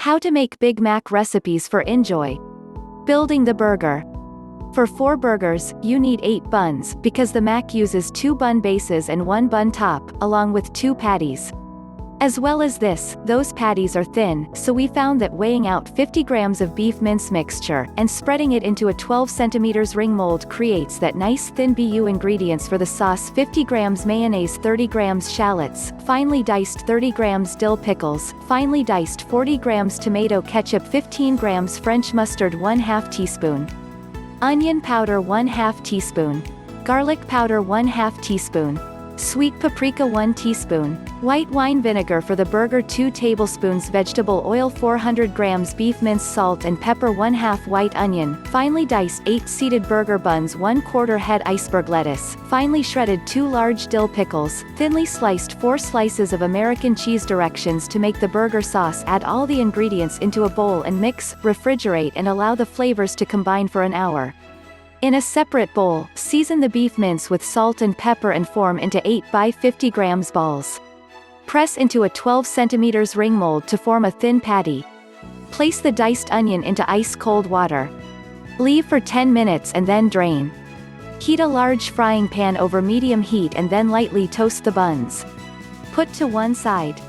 How to make Big Mac recipes for Enjoy. Building the burger. For 4 burgers, you need 8 buns, because the Mac uses 2 bun bases and 1 bun top, along with 2 patties. As well as this, those patties are thin, so we found that weighing out 50 grams of beef mince mixture, and spreading it into a 12 cm ring mold creates that nice thin BU. Ingredients for the sauce: 50 grams mayonnaise, 30 grams shallots, finely diced 30 grams dill pickles, finely diced 40 grams tomato ketchup, 15 grams French mustard, 1/2 teaspoon. Onion powder, 1/2 teaspoon. Garlic powder, 1/2 teaspoon. Sweet paprika, 1 teaspoon. White wine vinegar for the burger, 2 tablespoons. Vegetable oil, 400 grams. Beef mince, salt and pepper, 1/2 white onion, finely diced 8 seeded burger buns, 1/4 head iceberg lettuce, finely shredded 2 large dill pickles, thinly sliced 4 slices of American cheese. Directions to make the burger sauce: add all the ingredients into a bowl and mix, refrigerate and allow the flavors to combine for an hour. In a separate bowl, season the beef mince with salt and pepper and form into 8 by 50 grams balls. Press into a 12 cm ring mold to form a thin patty. Place the diced onion into ice-cold water. Leave for 10 minutes and then drain. Heat a large frying pan over medium heat and then lightly toast the buns. Put to one side.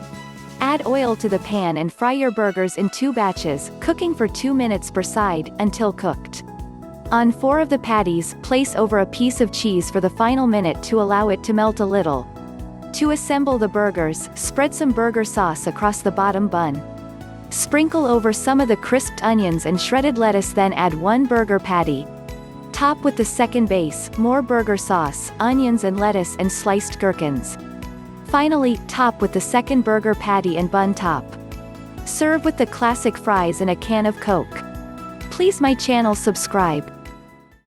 Add oil to the pan and fry your burgers in 2 batches, cooking for 2 minutes per side, until cooked. On 4 of the patties, place over a piece of cheese for the final minute to allow it to melt a little. To assemble the burgers, spread some burger sauce across the bottom bun. Sprinkle over some of the crisped onions and shredded lettuce, then add 1 burger patty. Top with the second base, more burger sauce, onions and lettuce and sliced gherkins. Finally, top with the second burger patty and bun top. Serve with the classic fries and a can of Coke. Please my channel subscribe.